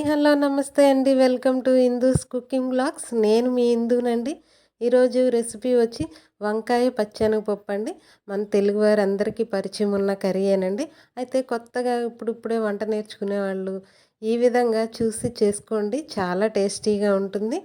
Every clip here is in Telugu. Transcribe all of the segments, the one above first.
హాయ్! హలో! నమస్తే అండి. Welcome to Hindus cooking vlogs. నేను మీ హిందూనండి. ఈరోజు రెసిపీ వచ్చి వంకాయ పచ్చెనగపప్పు అండి. మన తెలుగువారందరికీ పరిచయం ఉన్న కర్రీయేనండి. అయితే కొత్తగా ఇప్పుడిప్పుడే వంట నేర్చుకునే వాళ్ళు ఈ విధంగా చూసి చేసుకోండి. చాలా టేస్టీగా ఉంటుంది.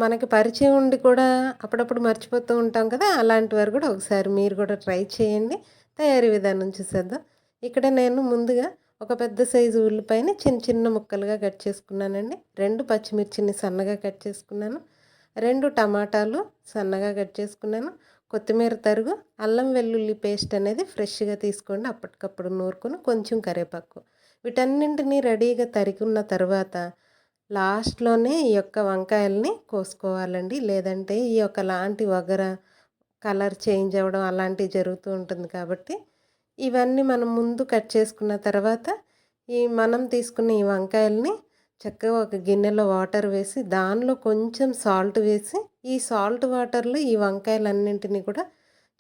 మనకి పరిచయం ఉండి కూడా అప్పుడప్పుడు మర్చిపోతూ ఉంటాం కదా! అలాంటి వారు కూడా ఒకసారి మీరు కూడా ట్రై చేయండి. తయారీ విధానం చూసేద్దాం. ఇక్కడ నేను ముందుగా ఒక పెద్ద సైజు ఉల్లిపాయని చిన్న చిన్న ముక్కలుగా కట్ చేసుకున్నానండి. 2 పచ్చిమిర్చిని సన్నగా కట్ చేసుకున్నాను. 2 టమాటాలు సన్నగా కట్ చేసుకున్నాను. కొత్తిమీర తరుగు, అల్లం వెల్లుల్లి పేస్ట్ అనేది ఫ్రెష్‌గా తీసుకోండి. అప్పటికప్పుడు నూరుకొని కొంచెం కరివేపాకు. వీటన్నింటిని రెడీగా తరిగున్న తర్వాత లాస్ట్‌లోనే ఈ యొక్క వంకాయల్ని కోసుకోవాలండి. లేదంటే ఈ యొక్కలాంటి కలర్ చేంజ్ అవ్వడం అలాంటివి జరుగుతూ ఉంటుంది కాబట్టి ఇవన్నీ మనం ముందు కట్ చేసుకున్న తర్వాత మనం తీసుకున్న ఈ వంకాయల్ని చక్కగా ఒక గిన్నెలో వాటర్ వేసి దానిలో కొంచెం సాల్ట్ వేసి ఈ సాల్ట్ వాటర్లో ఈ వంకాయలన్నింటినీ కూడా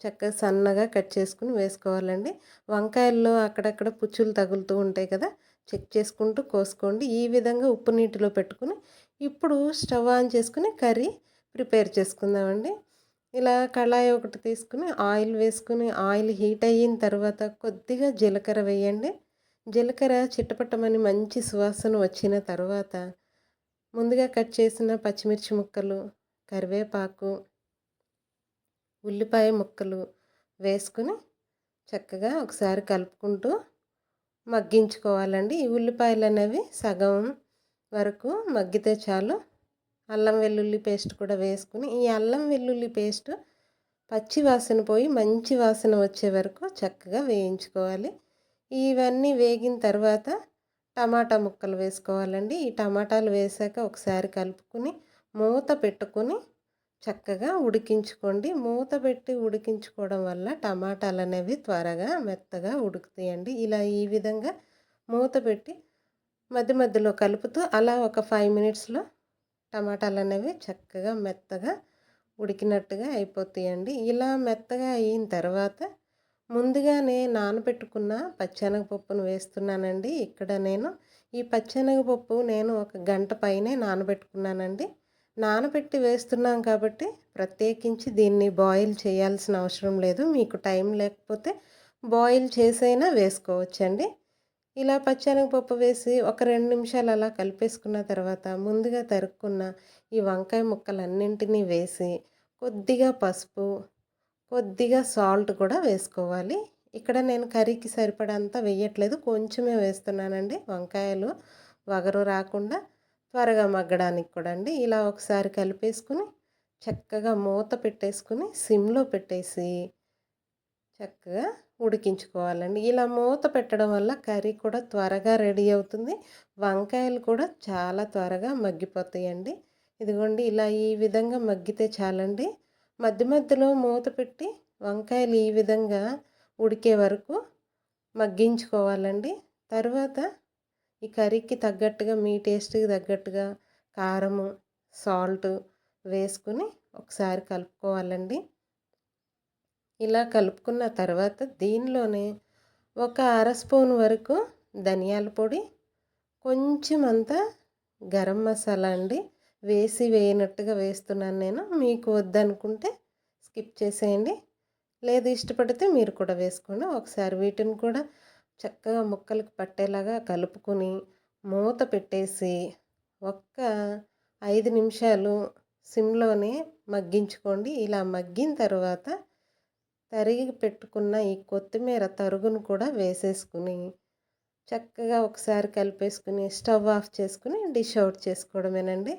చక్కగా సన్నగా కట్ చేసుకుని వేసుకోవాలండి. వంకాయల్లో అక్కడక్కడ పుచ్చులు తగులుతూ ఉంటాయి కదా! చెక్ చేసుకుంటూ కోసుకోండి. ఈ విధంగా ఉప్పు నీటిలో పెట్టుకుని ఇప్పుడు స్టవ్ ఆన్ చేసుకుని కర్రీ ప్రిపేర్ చేసుకుందామండి. ఇలా కళాయి ఒకటి తీసుకుని ఆయిల్ వేసుకుని ఆయిల్ హీట్ అయిన తర్వాత కొద్దిగా జీలకర్ర వేయండి. జీలకర్ర చిటపటమని మంచి సువాసన వచ్చిన తర్వాత ముందుగా కట్ చేసిన పచ్చిమిర్చి ముక్కలు, కరివేపాకు, ఉల్లిపాయ ముక్కలు వేసుకుని చక్కగా ఒకసారి కలుపుకుంటూ మగ్గించుకోవాలండి. ఈ ఉల్లిపాయలు అనేవి సగం వరకు మగ్గితే చాలు. అల్లం వెల్లుల్లి పేస్ట్ కూడా వేసుకుని ఈ అల్లం వెల్లుల్లి పేస్ట్ పచ్చి వాసన పోయి మంచి వాసన వచ్చే వరకు చక్కగా వేయించుకోవాలి. ఇవన్నీ వేగిన తర్వాత టమాటా ముక్కలు వేసుకోవాలండి. ఈ టమాటాలు వేసాక ఒకసారి కలుపుకుని మూత పెట్టుకుని చక్కగా ఉడికించుకోండి. మూత పెట్టి ఉడికించుకోవడం వల్ల టమాటాలు అనేవి త్వరగా మెత్తగా ఉడుకుతాయండి. ఇలా ఈ విధంగా మూత పెట్టి మధ్య మధ్యలో కలుపుతూ అలా ఒక 5 మినిట్స్లో టమాటాలు అనేవి చక్కగా మెత్తగా ఉడికినట్టుగా అయిపోతాయండి. ఇలా మెత్తగా అయిన తర్వాత ముందుగానే నానబెట్టుకున్న పచ్చెనగపప్పును వేస్తున్నానండి. ఇక్కడ నేను ఈ పచ్చెనగపప్పు ఒక గంట పైనే నానబెట్టుకున్నానండి. నానబెట్టి వేస్తున్నాం కాబట్టి ప్రత్యేకించి దీన్ని బాయిల్ చేయాల్సిన అవసరం లేదు. మీకు టైం లేకపోతే బాయిల్ చేసైనా వేసుకోవచ్చండి. ఇలా పచ్చెనగపప్పు వేసి ఒక 2 నిమిషాలు అలా కలిపేసుకున్న తర్వాత ముందుగా తరుక్కున్న ఈ వంకాయ ముక్కలన్నింటినీ వేసి కొద్దిగా పసుపు, కొద్దిగా సాల్ట్ కూడా వేసుకోవాలి. ఇక్కడ నేను కర్రీకి సరిపడంత వేయట్లేదు, కొంచెమే వేస్తున్నానండి. వంకాయలు వగరు రాకుండా త్వరగా మగ్గడానికి కూడా అండి. ఇలా ఒకసారి కలిపేసుకుని చక్కగా మూత పెట్టేసుకుని సిమ్లో పెట్టేసి చక్కగా ఉడికించుకోవాలండి. ఇలా మూత పెట్టడం వల్ల కర్రీ కూడా త్వరగా రెడీ అవుతుంది. వంకాయలు కూడా చాలా త్వరగా మగ్గిపోతాయండి. ఇదిగోండి ఇలా ఈ విధంగా మగ్గితే చాలండి. మధ్య మధ్యలో మూత పెట్టి వంకాయలు ఈ విధంగా ఉడికే వరకు మగ్గించుకోవాలండి. తర్వాత ఈ కర్రీకి తగ్గట్టుగా మీ టేస్ట్కి తగ్గట్టుగా కారము, సాల్ట్ వేసుకుని ఒకసారి కలుపుకోవాలండి. ఇలా కలుపుకున్న తర్వాత దీనిలోనే ఒక అర స్పూన్ వరకు ధనియాల పొడి, కొంచెం అంతా గరం మసాలా అండి వేయనట్టుగా వేస్తున్నాను నేను. మీకు వద్దనుకుంటే స్కిప్ చేసేయండి, లేదు ఇష్టపడితే మీరు కూడా వేసుకోండి. ఒకసారి వీటిని కూడా చక్కగా ముక్కలకు పట్టేలాగా కలుపుకొని మూత పెట్టేసి ఒక్క 5 నిమిషాలు సిమ్లోనే మగ్గించుకోండి. ఇలా మగ్గిన తర్వాత తరిగి పెట్టుకున్న ఈ కొత్తిమీర తరుగును కూడా వేసేసుకుని చక్కగా ఒకసారి కలిపేసుకుని స్టవ్ ఆఫ్ చేసుకుని డిష్ అవుట్ చేసుకోవడమేనండి.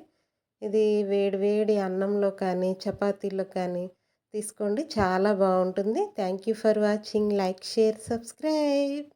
ఇది వేడి వేడి అన్నంలో కానీ చపాతీలో కానీ తీసుకోండి, చాలా బాగుంటుంది. Thank you for watching. Like, share, subscribe.